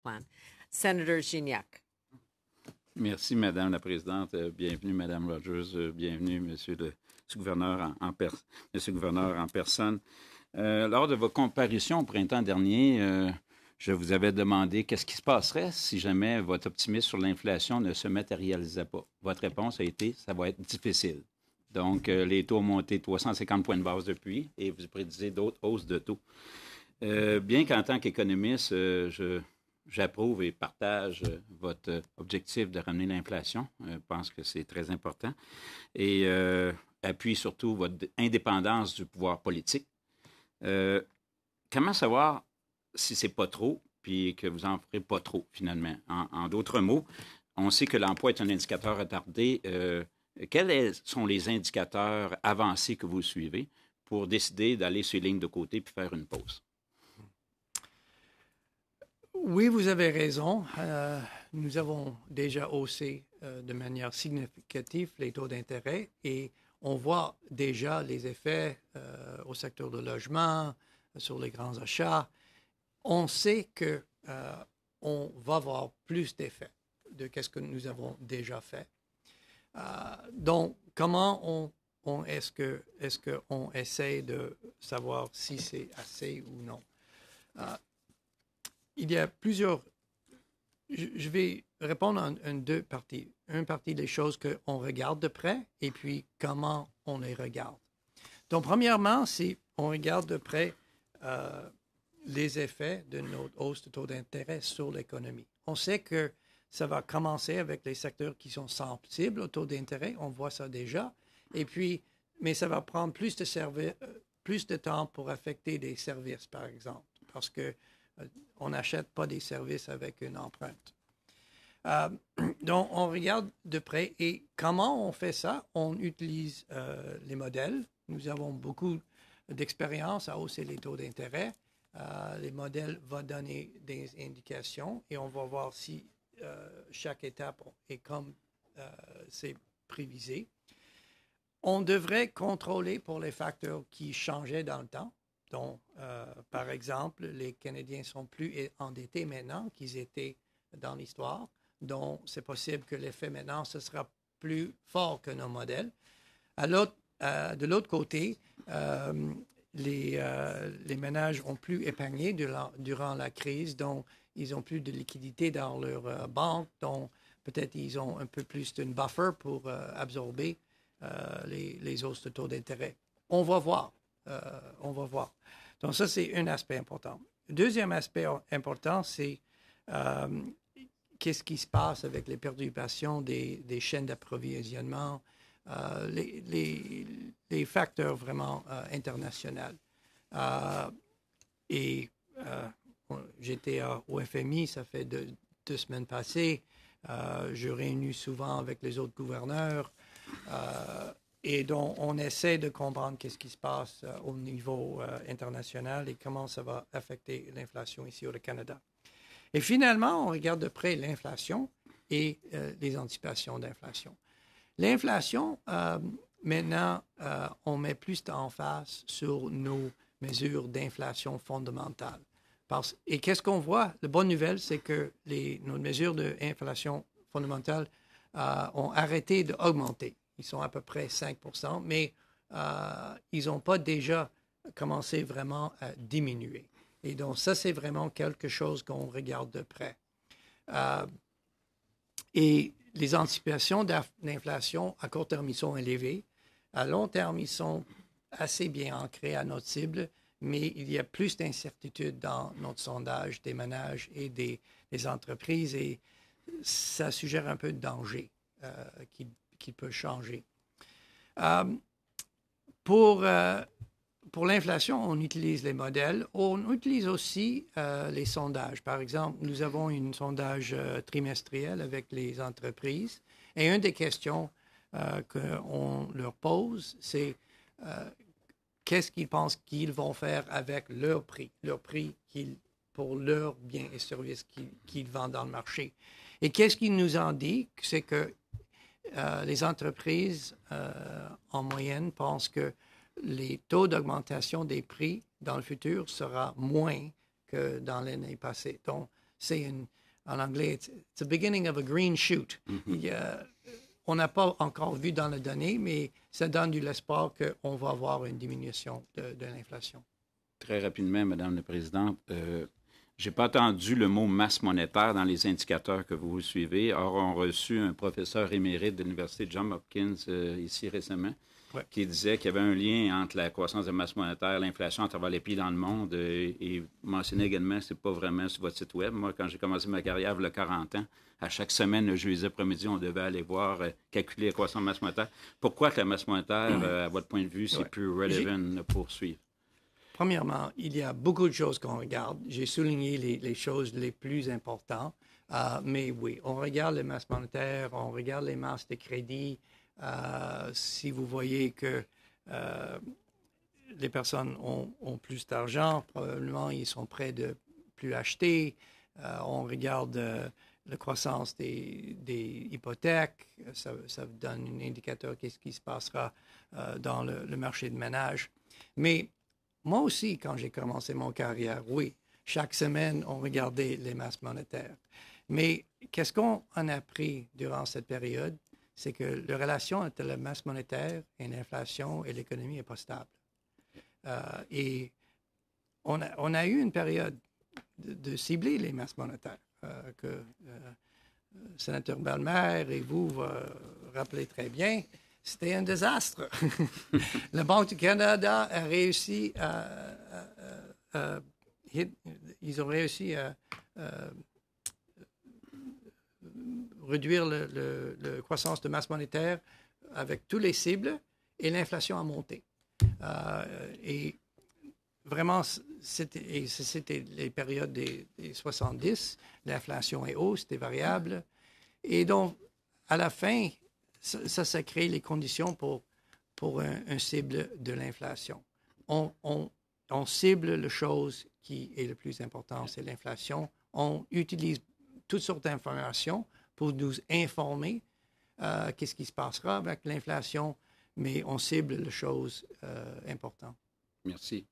plan. Senator Gignac. Merci, Madame la Présidente. Bienvenue, Madame Rogers. Bienvenue, Monsieur le Sous-gouverneur Monsieur le Gouverneur en personne. Lors de votre comparution au printemps dernier, je vous avais demandé qu'est-ce qui se passerait si jamais votre optimisme sur l'inflation ne se matérialisait pas. Votre réponse a été « ça va être difficile ». Donc, les taux ont monté 350 points de base depuis et vous prédisez d'autres hausses de taux. Bien qu'en tant qu'économiste, j'approuve et partage votre objectif de ramener l'inflation. Je pense que c'est très important. Et appuie surtout votre indépendance du pouvoir politique. Comment savoir si c'est pas trop, puis que vous en ferez pas trop, finalement? En d'autres mots, on sait que l'emploi est un indicateur retardé. Quels sont les indicateurs avancés que vous suivez pour décider d'aller sur les lignes de côté puis faire une pause? Oui, vous avez raison. Nous avons déjà haussé de manière significative les taux d'intérêt et on voit déjà les effets au secteur du logement, sur les grands achats. On sait qu'on va avoir plus d'effets de ce que nous avons déjà fait. Donc, comment est-ce qu'on essaie de savoir si c'est assez ou non? Il y a plusieurs... Je vais répondre en deux parties. Une partie des choses qu'on regarde de près et puis comment on les regarde. Donc, premièrement, si on regarde de près les effets de notre hausse de taux d'intérêt sur l'économie. On sait que ça va commencer avec les secteurs qui sont sensibles au taux d'intérêt. On voit ça déjà. Et puis, mais ça va prendre plus de temps pour affecter des services, par exemple, parce que on n'achète pas des services avec une empreinte. Donc, on regarde de près. Et comment on fait ça? On utilise les modèles. Nous avons beaucoup d'expérience à hausser les taux d'intérêt. Les modèles vont donner des indications et on va voir si chaque étape est comme c'est prévisé. On devrait contrôler pour les facteurs qui changeaient dans le temps. Donc, par exemple, les Canadiens sont plus endettés maintenant qu'ils étaient dans l'histoire. Donc, c'est possible que l'effet maintenant, ce sera plus fort que nos modèles. De l'autre côté, les ménages ont plus épargné durant la crise, donc ils ont plus de liquidité dans leur banque, donc peut-être ils ont un peu plus d'une buffer pour absorber les hausses de taux d'intérêt. On va voir. Donc ça, c'est un aspect important. Le deuxième aspect important, c'est qu'est-ce qui se passe avec les perturbations des chaînes d'approvisionnement, les facteurs vraiment internationaux. J'étais au FMI, ça fait deux semaines passées. Je réunis souvent avec les autres gouverneurs. Et donc, on essaie de comprendre qu'est-ce qui se passe au niveau international et comment ça va affecter l'inflation ici au Canada. Et finalement, on regarde de près l'inflation et les anticipations d'inflation. L'inflation, maintenant, on met plus d'emphase sur nos mesures d'inflation fondamentale. Et qu'est-ce qu'on voit? La bonne nouvelle, c'est que nos mesures d'inflation fondamentale ont arrêté d'augmenter. Ils sont à peu près 5%, mais ils n'ont pas déjà commencé vraiment à diminuer. Et donc, ça, c'est vraiment quelque chose qu'on regarde de près. Et les anticipations d'inflation à court terme, ils sont élevées. À long terme, ils sont assez bien ancrés à notre cible, mais il y a plus d'incertitudes dans notre sondage des ménages et des entreprises et ça suggère un peu de danger qui peut changer. Pour l'inflation, on utilise les modèles. On utilise aussi les sondages. Par exemple, nous avons un sondage trimestriel avec les entreprises. Et une des questions qu'on leur pose, c'est qu'est-ce qu'ils pensent qu'ils vont faire avec leur prix pour leurs biens et services qu'ils vendent dans le marché. Et qu'est-ce qu'ils nous en disent? C'est que les entreprises, en moyenne, pensent que les taux d'augmentation des prix dans le futur sera moins que dans l'année passée. Donc, En anglais, it's the beginning of a green shoot. On n'a pas encore vu dans les données, mais ça donne de l'espoir qu'on va avoir une diminution de l'inflation. Très rapidement, Madame la Présidente, je n'ai pas entendu le mot masse monétaire dans les indicateurs que vous suivez. Or, on a reçu un professeur émérite de l'Université Johns Hopkins ici récemment qui disait qu'il y avait un lien entre la croissance de masse monétaire et l'inflation à travers les pays dans le monde. Et mentionnait également que ce n'est pas vraiment sur votre site Web. Moi, quand j'ai commencé ma carrière il y a 40 ans, à chaque semaine, le jeudi après-midi, on devait aller voir, calculer la croissance de masse monétaire. Pourquoi que la masse monétaire, à votre point de vue, c'est plus relevant pour suivre? Premièrement, il y a beaucoup de choses qu'on regarde. J'ai souligné les choses les plus importantes. Mais oui, on regarde les masses monétaires, on regarde les masses de crédit. Si vous voyez que les personnes ont plus d'argent, probablement ils sont prêts de plus acheter. On regarde la croissance des hypothèques. Ça donne un indicateur qu'est-ce qui se passera dans le marché de ménage. Mais moi aussi, quand j'ai commencé mon carrière, oui, chaque semaine, on regardait les masses monétaires. Mais qu'est-ce qu'on a appris durant cette période? C'est que la relation entre la masse monétaire et l'inflation et l'économie n'est pas stable. Et on a eu une période de cibler les masses monétaires, que le sénateur Bellemare et vous rappelez très bien. C'était un désastre. La Banque du Canada a réussi ils ont réussi à réduire la croissance de masse monétaire avec tous les cibles et l'inflation a monté. Et vraiment, c'était les périodes des 70, l'inflation est haute, c'était variable. Et donc, à la fin, ça crée les conditions pour un cible de l'inflation. On cible la chose qui est le plus important, c'est l'inflation. On utilise toutes sortes d'informations pour nous informer qu'est-ce qui se passera avec l'inflation, mais on cible les choses importantes. Merci.